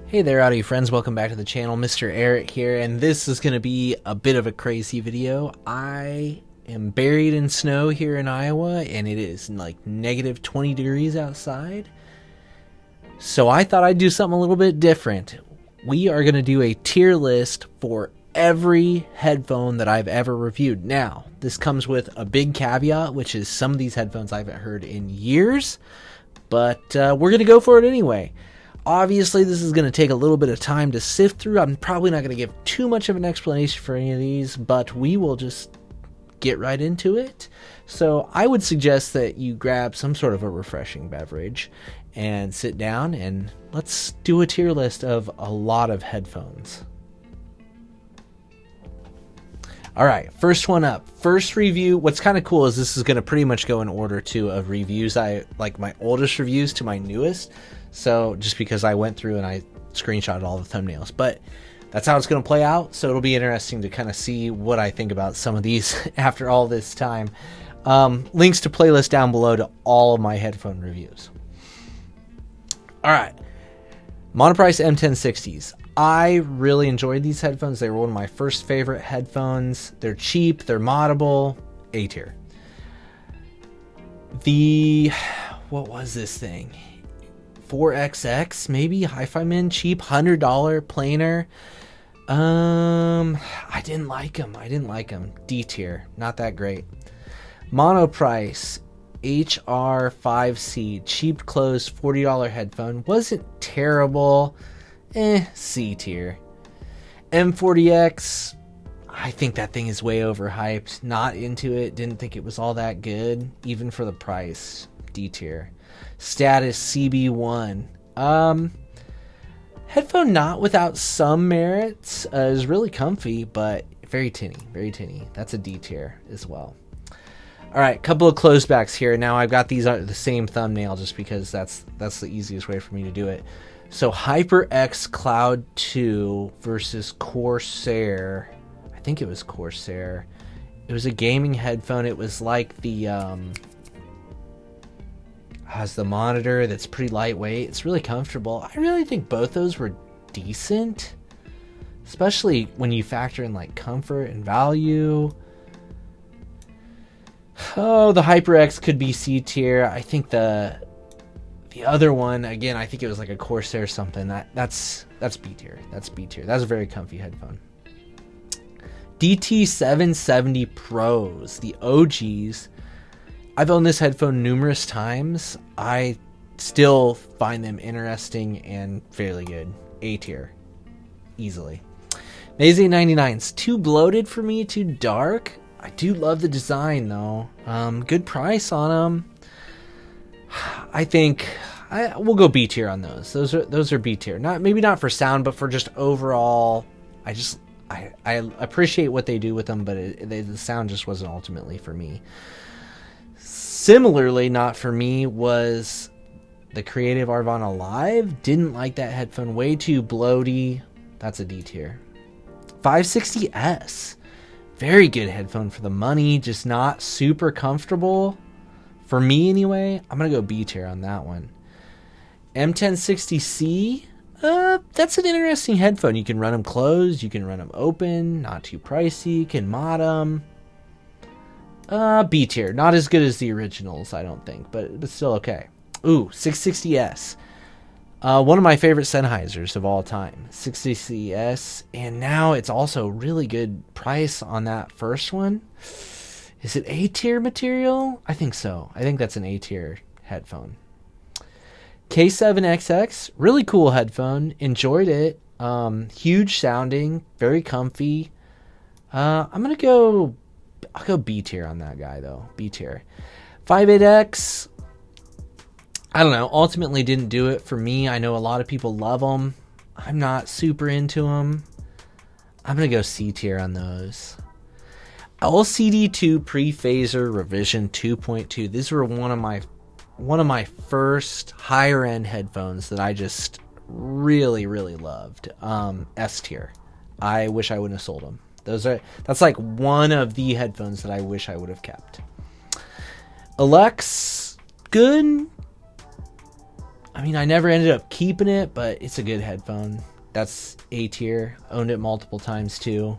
Hey there, audio friends. Welcome back to the channel. MrAyrit here, and this is going to be a bit of a crazy video. I am buried in snow here in Iowa, and it is like negative 20 degrees outside. So I thought I'd do something a little bit different. We are going to do a tier list for every headphone that I've ever reviewed. Now, this comes with a big caveat, which is some of these headphones I haven't heard in years, but we're going to go for it anyway. Obviously, this is going to take a little bit of time to sift through. I'm probably not going to give too much of an explanation for any of these, but we will just get right into it. So I would suggest that you grab some sort of a refreshing beverage and sit down and let's do a tier list of a lot of headphones. All right, first one up. First review. What's kind of cool is this is going to pretty much go in order too of reviews. I like my oldest reviews to my newest. So just because I went through and I screenshotted all the thumbnails, but that's how it's going to play out. So it'll be interesting to kind of see what I think about some of these after all this time. Links to playlist down below to all of my headphone reviews. All right. Monoprice M1060s. I really enjoyed these headphones. They were one of my first favorite headphones. They're cheap. They're moddable. A tier. What was this thing? 4XX maybe Hifi Min, cheap $100 planar. I didn't like them. D tier, not that great. Monoprice HR5C, cheap closed $40 headphone, wasn't terrible. C tier. M40X, I think that thing is way overhyped. Not into it. Didn't think it was all that good, even for the price. D tier. Status CB1. Headphone not without some merits. Is really comfy, but very tinny. That's a D tier as well. All right, couple of closebacks here. Now I've got these on the same thumbnail just because that's the easiest way for me to do it. So HyperX Cloud 2 versus Corsair. I think it was Corsair. It was a gaming headphone. It was like the has the monitor that's pretty lightweight. It's really comfortable. I really think both those were decent, especially when you factor in like comfort and value. Oh, the HyperX could be C tier. I think the other one, again, I think it was like a Corsair something. That's B tier. That's B tier. That's a very comfy headphone. DT770 Pros, the OGs. I've owned this headphone numerous times. I still find them interesting and fairly good. A tier. Easily. Maze 899's too bloated for me, too dark. I do love the design though. Good price on them. I think we'll go B tier on those. Those are B tier. Maybe not for sound, but for just overall. I appreciate what they do with them, but the sound just wasn't ultimately for me. Similarly, not for me was the Creative Arvon Alive. Didn't like that headphone. Way too bloaty. That's a D tier. 560S. Very good headphone for the money. Just not super comfortable. For me anyway. I'm going to go B tier on that one. M1060C. That's an interesting headphone. You can run them closed. You can run them open. Not too pricey. You can mod them. B tier. Not as good as the originals, I don't think, but still okay. Ooh, 660S. One of my favorite Sennheisers of all time. 660S. And now it's also really good price on that first one. Is it A tier material? I think so. I think that's an A tier headphone. K7XX. Really cool headphone. Enjoyed it. Huge sounding. Very comfy. I'll go B tier on that guy though. B tier. 58X. I don't know. Ultimately didn't do it for me. I know a lot of people love them. I'm not super into them. I'm going to go C tier on those. LCD2 Pre-Phaser Revision 2.2. These were one of my first higher end headphones that I just really loved. S tier. I wish I wouldn't have sold them. That's like one of the headphones that I wish I would have kept. Alex, good. I mean, I never ended up keeping it, but it's a good headphone. That's A tier. Owned it multiple times too.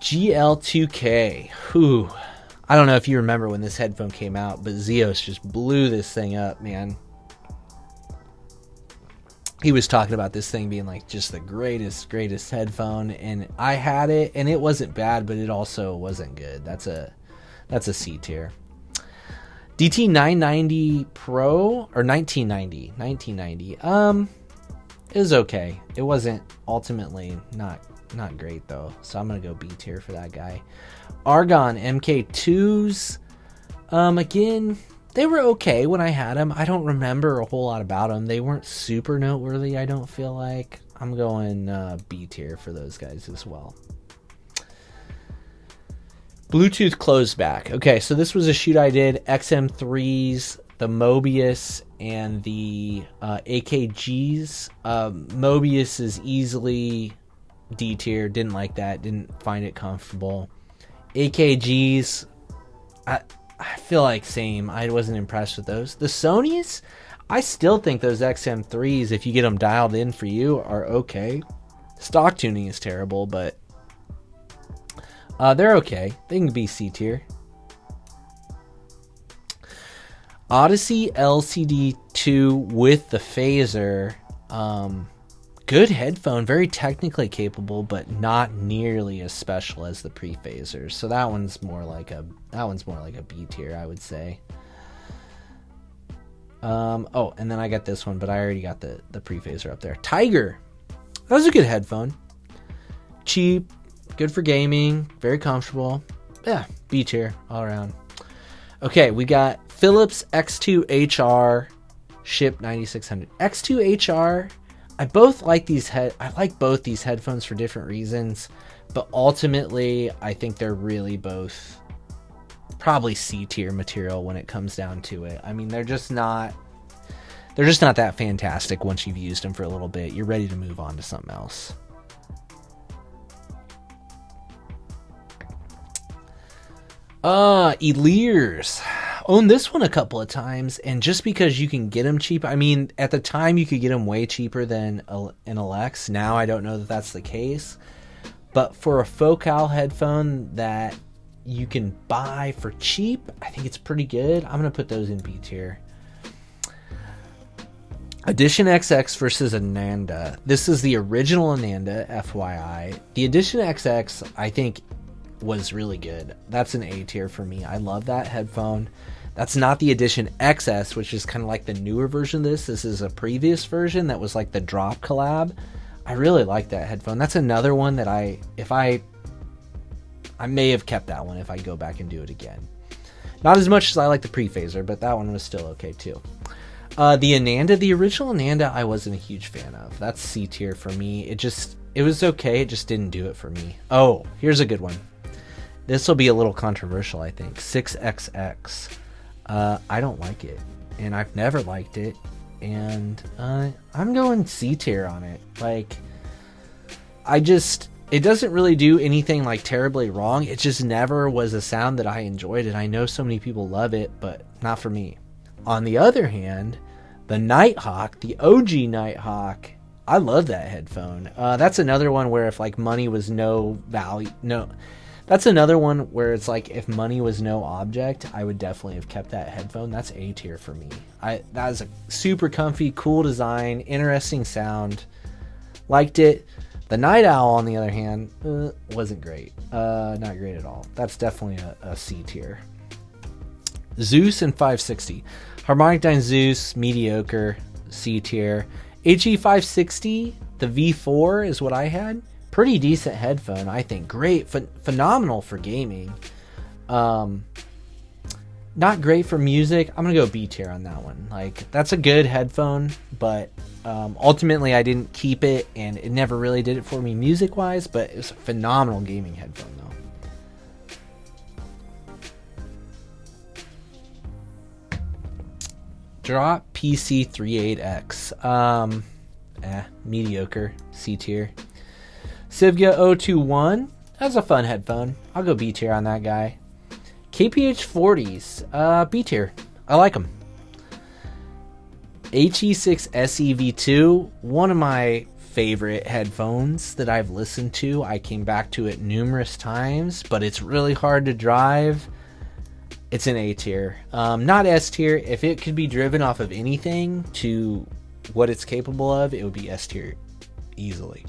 GL2K. Whew. I don't know if you remember when this headphone came out, but Zeos just blew this thing up, man. He was talking about this thing being like just the greatest headphone, and I had it, and it wasn't bad, but it also wasn't good. That's a C tier. DT990 Pro, or 1990. It was okay. It wasn't ultimately not great though, so I'm gonna go B tier for that guy. Argon MK2s, again, they were okay when I had them. I don't remember a whole lot about them. They weren't super noteworthy, I don't feel like. I'm going B tier for those guys as well. Bluetooth closed back. Okay, so this was a shoot I did. XM3s, the Mobius, and the AKGs. Mobius is easily D tier. Didn't like that. Didn't find it comfortable. AKGs, I feel like same. I wasn't impressed with those. The Sonys, I still think those XM3s, if you get them dialed in for you, are okay. Stock tuning is terrible, but they're okay. They can be C tier. Odyssey LCD2 with the phaser. Good headphone, very technically capable, but not nearly as special as the pre-phasers. So that one's more like a B tier, I would say. Oh, and then I got this one, but I already got the pre-phaser up there. Tiger. That was a good headphone. Cheap, good for gaming, very comfortable. Yeah, B tier all around. Okay, we got Philips X2HR, ship 9600. X2HR, I like both these headphones for different reasons, but ultimately I think they're really both probably C tier material when it comes down to it. I mean, they're just not that fantastic once you've used them for a little bit. You're ready to move on to something else. Elirs. Owned this one a couple of times, and just because you can get them cheap, I mean, at the time you could get them way cheaper than an Alex. Now I don't know that that's the case, but for a Focal headphone that you can buy for cheap, I think it's pretty good. I'm gonna put those in B tier. Edition XX versus Ananda. This is the original Ananda, FYI. The Edition XX, I think, was really good. That's an A tier for me. I love that headphone. That's not the Edition XS, which is kind of like the newer version of this. This is a previous version that was like the drop collab. I really like that headphone. That's another one that I may have kept that one if I go back and do it again. Not as much as I like the pre-phaser, but that one was still okay too. The Ananda, the original Ananda, I wasn't a huge fan of. That's C tier for me. It was okay. It just didn't do it for me. Oh, here's a good one. This will be a little controversial, I think. 6XX. I don't like it, and I've never liked it, and I'm going C tier on it. Like, it doesn't really do anything like terribly wrong. It just never was a sound that I enjoyed, and I know so many people love it, but not for me. On the other hand, the Nighthawk, the OG Nighthawk, I love that headphone. That's another one where if like money was no value, that's another one where it's like if money was no object, I would definitely have kept that headphone. That's A tier for me. That is a super comfy, cool design, interesting sound. Liked it. The Night Owl, on the other hand, wasn't great. Not great at all. That's definitely a C tier. Zeus and 560. Harmonic Dyne Zeus, mediocre, C tier. HE560, the V4 is what I had. Pretty decent headphone, I think. Great, phenomenal for gaming. Not great for music. I'm gonna go B tier on that one. Like, that's a good headphone, but ultimately I didn't keep it, and it never really did it for me music wise, but it was a phenomenal gaming headphone though. Drop PC38X. Mediocre, C tier. Sivga 021, that's a fun headphone. I'll go B tier on that guy. KPH 40s, B tier. I like them. HE6 SEV2, one of my favorite headphones that I've listened to. I came back to it numerous times, but it's really hard to drive. It's an A tier, not S tier. If it could be driven off of anything to what it's capable of, it would be S tier easily.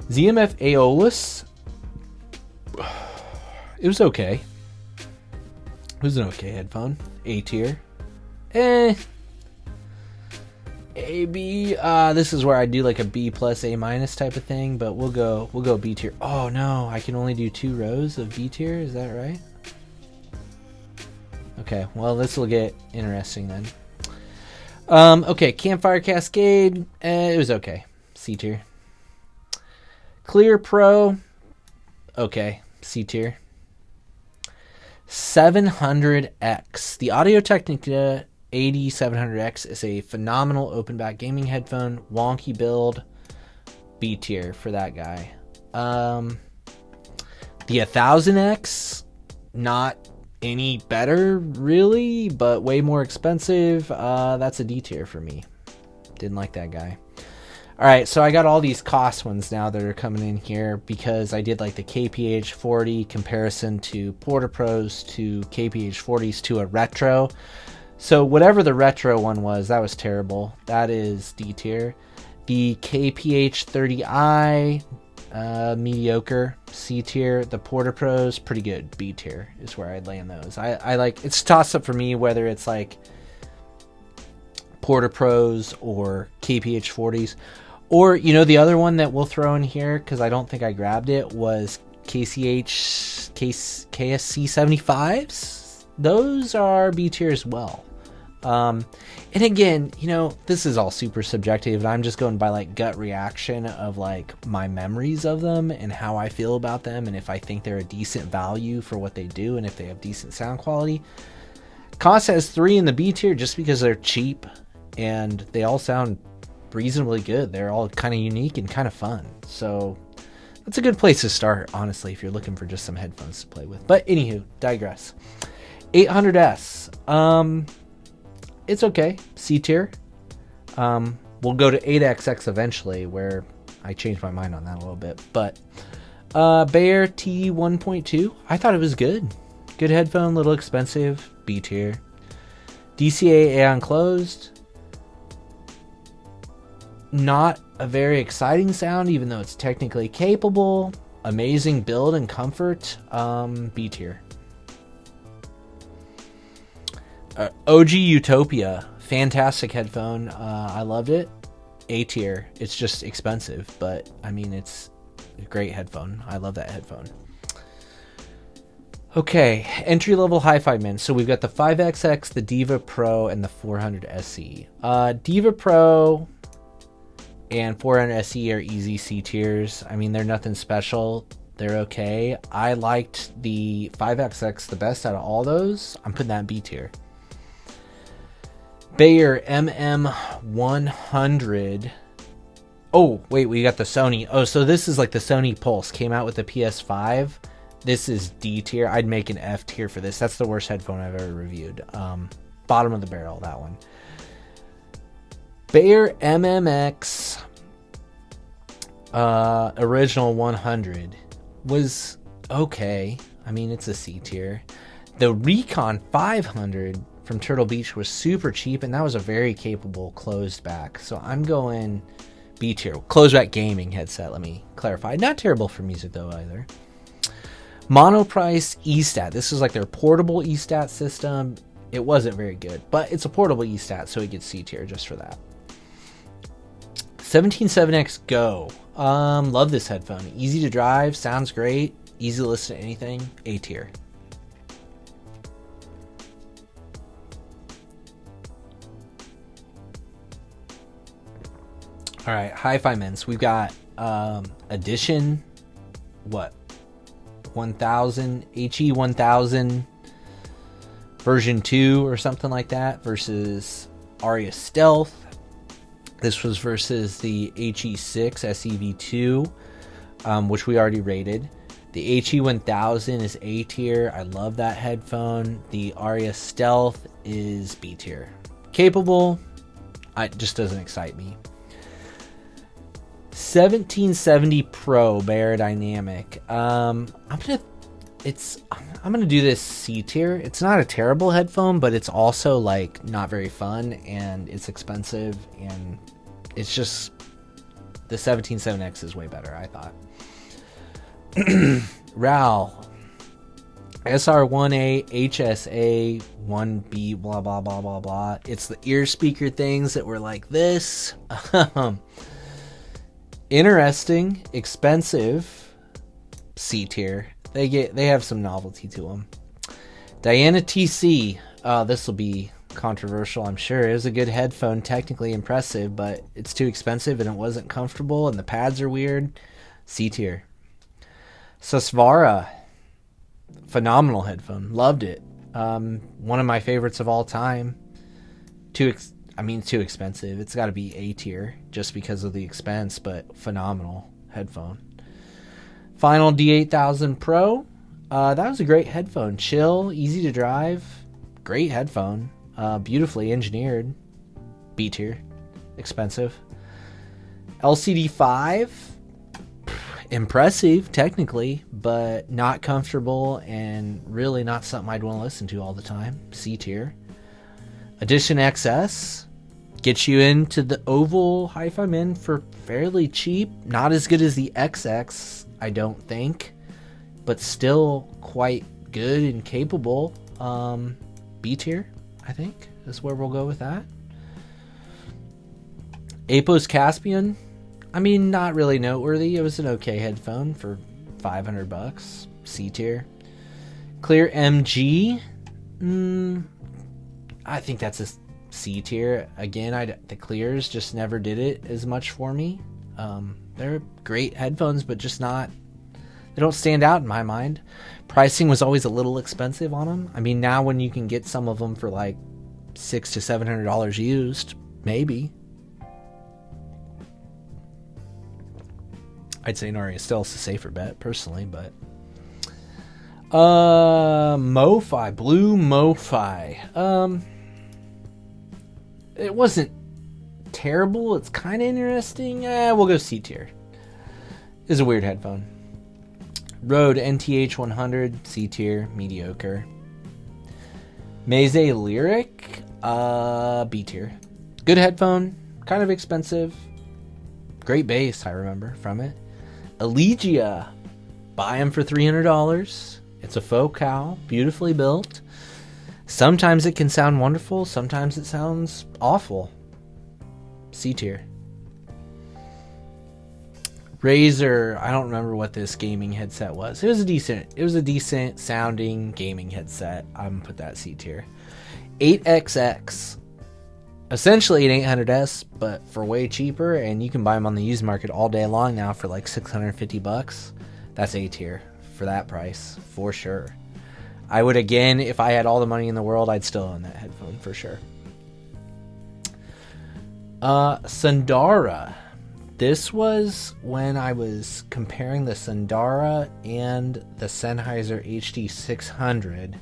ZMF Aeolus, it was okay. It was an okay headphone. A tier. A B. This is where I do like a B plus A minus type of thing, but we'll go B tier. Oh no, I can only do 2 rows of B tier. Is that right? Okay, well this will get interesting then. Okay, Campfire Cascade. It was okay. C tier. Clear Pro. Okay, C tier. 700X. The Audio-Technica 8700X is a phenomenal open back gaming headphone. Wonky build. B tier for that guy. The 1000X, not any better really, but way more expensive. That's a D tier for me. Didn't like that guy. Alright, so I got all these Koss ones now that are coming in here because I did like the KPH40 comparison to Porta Pros to KPH40s to a retro. So whatever the retro one was, that was terrible. That is D tier. The KPH30i, mediocre, C tier. The Porta Pros, pretty good, B tier is where I'd land those. I like, it's toss up for me whether it's like Porta Pros or KPH40s. Or, you know, the other one that we'll throw in here, because I don't think I grabbed it, was KSC75s. Those are B tier as well. And again, you know, this is all super subjective, and I'm just going by like gut reaction of like my memories of them and how I feel about them, and if I think they're a decent value for what they do, and if they have decent sound quality. Koss has 3 in the B tier just because they're cheap and they all sound reasonably good. They're all kind of unique and kind of fun. So that's a good place to start, honestly, if you're looking for just some headphones to play with. But anywho, digress. 800S. It's okay. C tier. We'll go to 8XX eventually, where I changed my mind on that a little bit. But Bayer T1.2, I thought it was good. Good headphone, little expensive. B tier. DCA Aeon Closed. Not a very exciting sound, even though it's technically capable. Amazing build and comfort. B tier. OG Utopia, fantastic headphone. I loved it. A tier. It's just expensive, but I mean, it's a great headphone. I love that headphone. Okay, entry level hi-fi men. So we've got the 5XX, the Diva Pro, and the 400 SE. Diva Pro and 400 SE are easy C tiers. I mean, they're nothing special. They're okay. I liked the 5XX the best out of all those. I'm putting that in B tier. Bayer MM100. Oh, wait, we got the Sony. Oh, so this is like the Sony Pulse. Came out with the PS5. This is D tier. I'd make an F tier for this. That's the worst headphone I've ever reviewed. Bottom of the barrel, that one. Bayer MMX original 100 was okay. I mean, it's a C tier. The Recon 500 from Turtle Beach was super cheap, and that was a very capable closed back. So I'm going B tier. Closed back gaming headset, let me clarify. Not terrible for music though either. Monoprice eStat. This is like their portable eStat system. It wasn't very good, but it's a portable eStat, so it gets C tier just for that. 177X Go. Love this headphone. Easy to drive, sounds great, easy to listen to anything. A tier. All right, hi-fi men's. We've got Edition, what? 1000, HE 1000 version 2 or something like that versus Aria Stealth. This was versus the HE6 SEV2, which we already rated. The HE 1000 is A tier. I love that headphone. The Aria Stealth is B tier. Capable, It just doesn't excite me. 1770 Pro Beyerdynamic. I'm gonna do this C tier. It's not a terrible headphone, but it's also like not very fun, and it's expensive, and it's just the 177X is way better, I thought. RAL SR1A HSA 1B blah blah blah blah blah. It's the ear speaker things that were like this. Interesting, expensive, C tier. They have some novelty to them. Diana TC. This will be controversial, I'm sure. It was a good headphone, technically impressive, but it's too expensive and it wasn't comfortable, and the pads are weird. C tier. Susvara. Phenomenal headphone. Loved it. One of my favorites of all time. Too expensive. It's got to be A tier just because of the expense, but phenomenal headphone. Final D8000 Pro. That was a great headphone. Chill, easy to drive. Great headphone. Beautifully engineered. B tier. Expensive. LCD5. Impressive, technically, but not comfortable and really not something I'd want to listen to all the time. C tier. Edition XS. Gets you into the oval Hifi Min for fairly cheap. Not as good as the XX, I don't think, but still quite good and capable. B tier, I think, is where we'll go with that. Apos Caspian. I mean, not really noteworthy. It was an okay headphone for $500. C tier. Clear MG. I think that's a C tier. Again, the Clears just never did it as much for me. They're great headphones, but just not. They don't stand out in my mind. Pricing was always a little expensive on them. I mean, now when you can get some of them for like $600 to $700 used, maybe. I'd say Nori is still a safer bet, personally, but MoFi, Blue MoFi. It wasn't terrible. It's kind of interesting. We'll go C tier. It's a weird headphone. Rode NTH 100, C tier, mediocre. Meze Lyric, B tier. Good headphone, kind of expensive. Great bass, I remember from it. Elegia, buy them for $300. It's a faux cow, beautifully built. Sometimes it can sound wonderful, sometimes it sounds awful. C tier. Razer, I don't remember what this gaming headset was. It was a decent sounding gaming headset. I'm gonna put that C tier. 8XX. Essentially an 800S, but for way cheaper, and you can buy them on the used market all day long now for like $650. That's A tier for that price, for sure. I would, again, if I had all the money in the world, I'd still own that headphone for sure. Sundara. This was when I was comparing the Sundara and the Sennheiser HD600.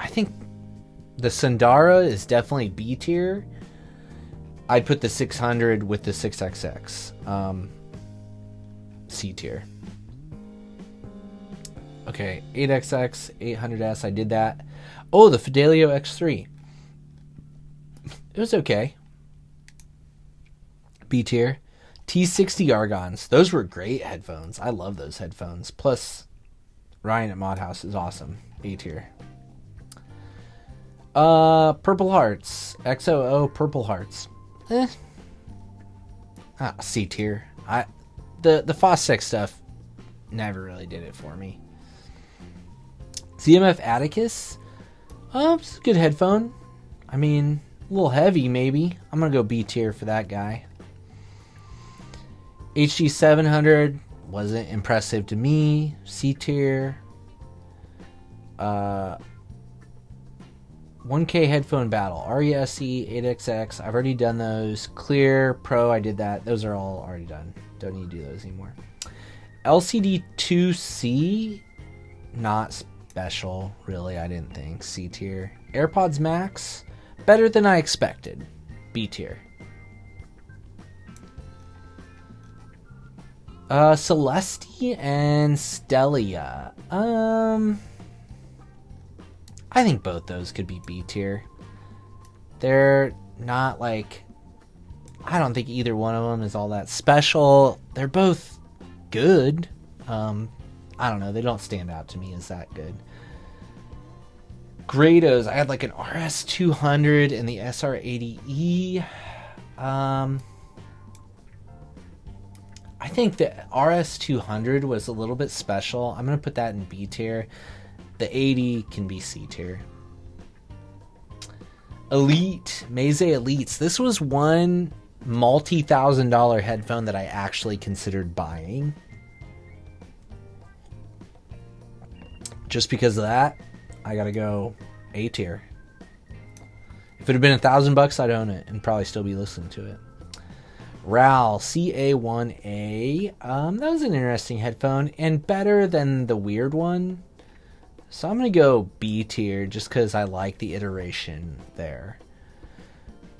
I think the Sundara is definitely B tier. I'd put the 600 with the 6XX. C tier. Okay, 8XX, 800S, I did that. Oh, the Fidelio X3. It was okay. B tier. T60 Argons. Those were great headphones. I love those headphones. Plus, Ryan at Modhouse is awesome. A tier. Purple Hearts. XOO Purple Hearts. C tier. The Fostex stuff never really did it for me. ZMF Atticus. It's a good headphone. I mean, a little heavy maybe. I'm gonna go B tier for that guy. HD 700 wasn't impressive to me. C tier. 1K headphone battle. RESE 8XX. I've already done those. Clear Pro. I did that. Those are all already done. Don't need to do those anymore. LCD 2C. Not special, really. I didn't think. C tier. AirPods Max, better than I expected. B tier. Celeste and Stellia. I think both those could be B tier. They're not like, I don't think either one of them is all that special. They're both good. I don't know. They don't stand out to me as that good. Grados. I had like an RS200 and the SR80E. I think the RS200 was a little bit special. I'm going to put that in B tier. The 80 can be C tier. Elite. Meze Elites. This was one multi-$1,000 headphone that I actually considered buying. Just because of that, I got to go A tier. If it had been $1,000, I'd own it and probably still be listening to it. RAL CA1A. That was an interesting headphone and better than the weird one. So I'm going to go B tier just because I like the iteration there.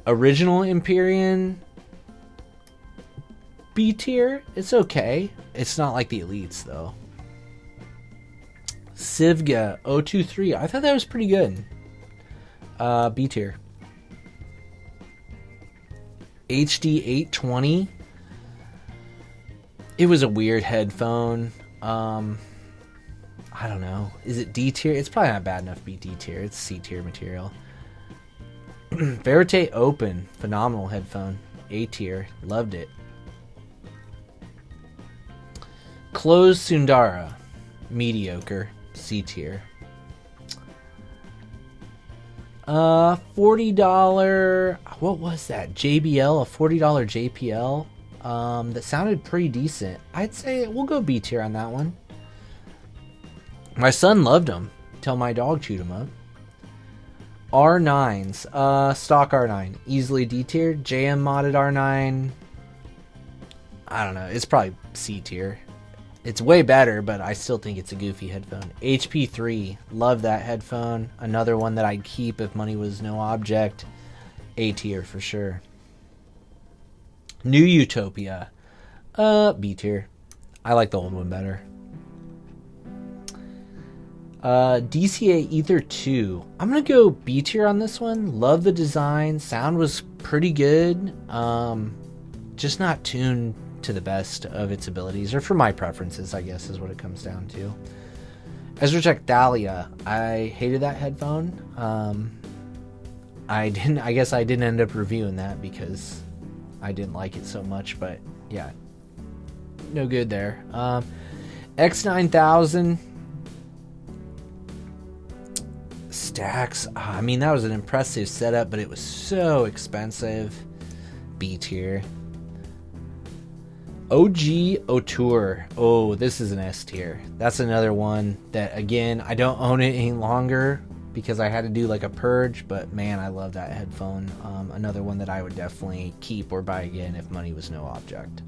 Original Empyrean, B tier. It's okay. It's not like the Elites though. Sivga 023. I thought that was pretty good. B tier. HD 820. It was a weird headphone. I don't know. Is it D tier? It's probably not bad enough to be D tier. It's C tier material. Verite Open. Phenomenal headphone. A tier. Loved it. Closed Sundara. Mediocre. C tier. $40. What was that? JBL. A $40 JPL. That sounded pretty decent. I'd say we'll go B tier on that one. My son loved them till my dog chewed them up. R9s. Stock R9. Easily D tier. JM modded R9. I don't know. It's probably C tier. It's way better, but I still think it's a goofy headphone. HP3. Love that headphone. Another one that I'd keep if money was no object. A tier for sure. New Utopia. B tier. I like the old one better. DCA Ether 2. I'm gonna go B tier on this one. Love the design. Sound was pretty good. Just not tuned to the best of its abilities, or for my preferences, I guess is what it comes down to. Ezratech Dahlia. I hated that headphone. I guess I didn't end up reviewing that because I didn't like it so much, but yeah, no good there. X9000 Stax. I mean, that was an impressive setup, but it was so expensive. B tier. OG Auteur. Oh, this is an S tier. That's another one that, again, I don't own it any longer because I had to do like a purge, but man, I love that headphone. Another one that I would definitely keep or buy again if money was no object.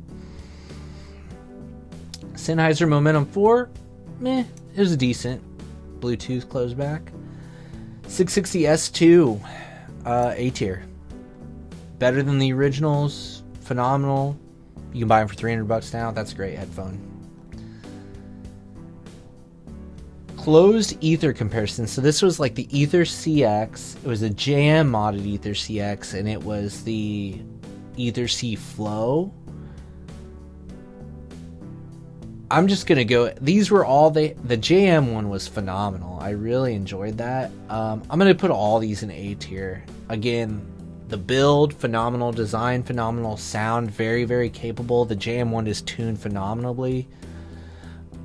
Sennheiser Momentum 4. Meh, it was a decent Bluetooth closeback. 660 S2. A tier. Better than the originals. Phenomenal. You can buy them for $300 now. That's a great headphone. Closed Ether comparison. So this was like the Ether CX. It was a JM modded Ether CX, and it was the Ether C Flow. I'm just gonna go. These were all the JM one was phenomenal. I really enjoyed that. I'm gonna put all these in A tier. Again, the build, phenomenal. Design, phenomenal. Sound, very, very capable. The JM one is tuned phenomenally.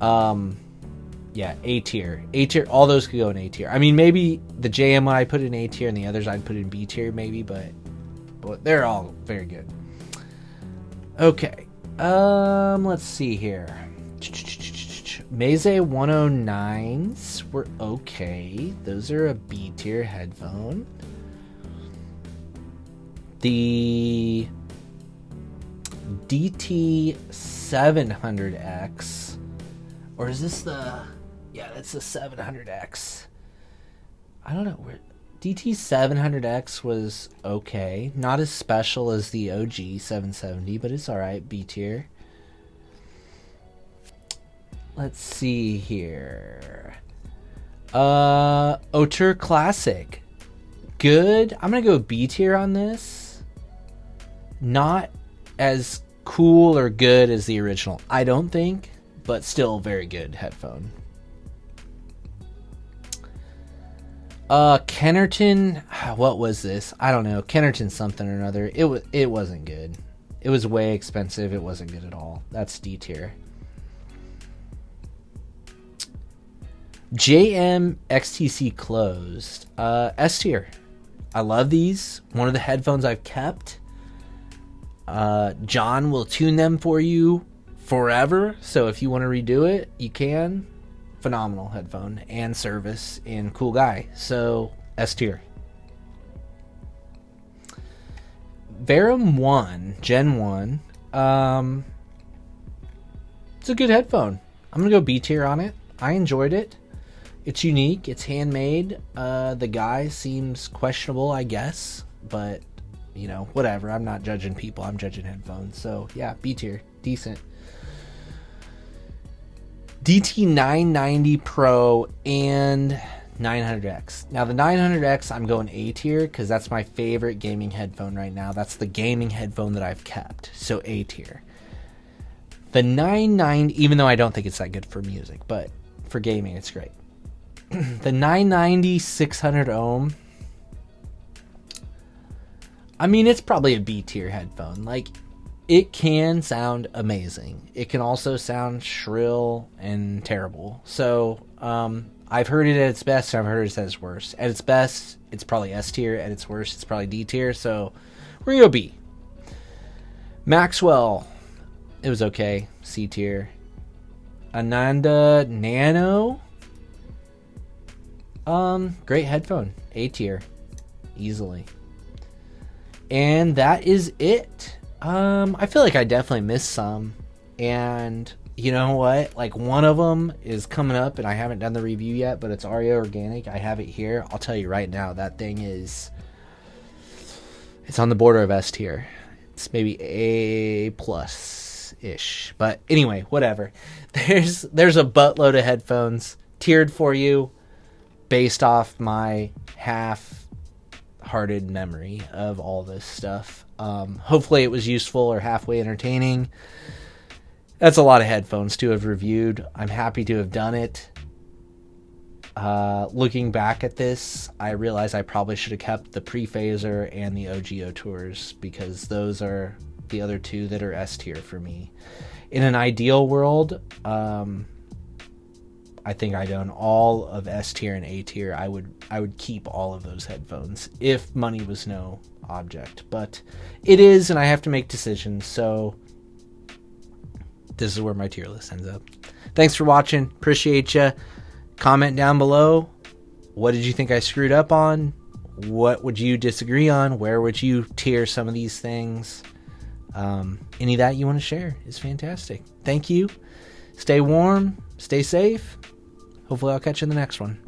Yeah, A tier. A tier. All those could go in A tier. I mean, maybe the JM one I put in A tier and the others I'd put in B tier maybe, but they're all very good. Okay. Let's see here. Meze 109s were okay. Those are a B tier headphone. The DT700X, or is this the, yeah, that's the 700X. I don't know where, DT700X was okay. Not as special as the OG 770, but it's alright, B tier. Let's see here. Auteur Classic. Good. I'm going to go B tier on this. Not as cool or good as the original, I don't think, but still very good headphone. Kennerton, what was this? I don't know. Kennerton something or another. It wasn't good. It was way expensive. It wasn't good at all. That's D tier. JM XTC closed. S tier. I love these. One of the headphones I've kept. John will tune them for you forever. So if you want to redo it, you can. Phenomenal headphone and service and cool guy. So S tier. Verum 1 Gen 1. It's a good headphone. I'm gonna go B tier on it. I enjoyed it. It's unique. It's handmade. The guy seems questionable, I guess, but you know, whatever. I'm not judging people. I'm judging headphones. So yeah, B tier. Decent. DT990 Pro and 900X. Now the 900X, I'm going A tier because that's my favorite gaming headphone right now. That's the gaming headphone that I've kept. So A tier. The 990, even though I don't think it's that good for music, but for gaming, it's great. The 990 600 ohm. I mean, it's probably a B tier headphone. Like, it can sound amazing. It can also sound shrill and terrible. So, I've heard it at its best, and I've heard it at its worst. At its best, it's probably S tier. At its worst, it's probably D tier. So, we're going to go B. Maxwell, it was okay. C tier. Ananda Nano. Great headphone. A tier. Easily. And that is it. I feel like I definitely missed some, and you know what, like one of them is coming up and I haven't done the review yet, but it's Aria Organic. I have it here. I'll tell you right now, that thing is, it's on the border of S tier. It's maybe A plus ish, but anyway, whatever. There's a buttload of headphones tiered for you based off my half-hearted memory of all this stuff. Hopefully it was useful or halfway entertaining. That's a lot of headphones to have reviewed. I'm happy to have done it. Looking back at this, I realize I probably should have kept the Pre-Phaser and the OGO Tours, because those are the other two that are S tier for me. In an ideal world, I think I'd own all of S tier and A tier. I would keep all of those headphones if money was no object, but it is, and I have to make decisions. So this is where my tier list ends up. Thanks for watching. Appreciate you. Comment down below. What did you think I screwed up on? What would you disagree on? Where would you tier some of these things? Any of that you want to share is fantastic. Thank you. Stay warm. Stay safe. Hopefully I'll catch you in the next one.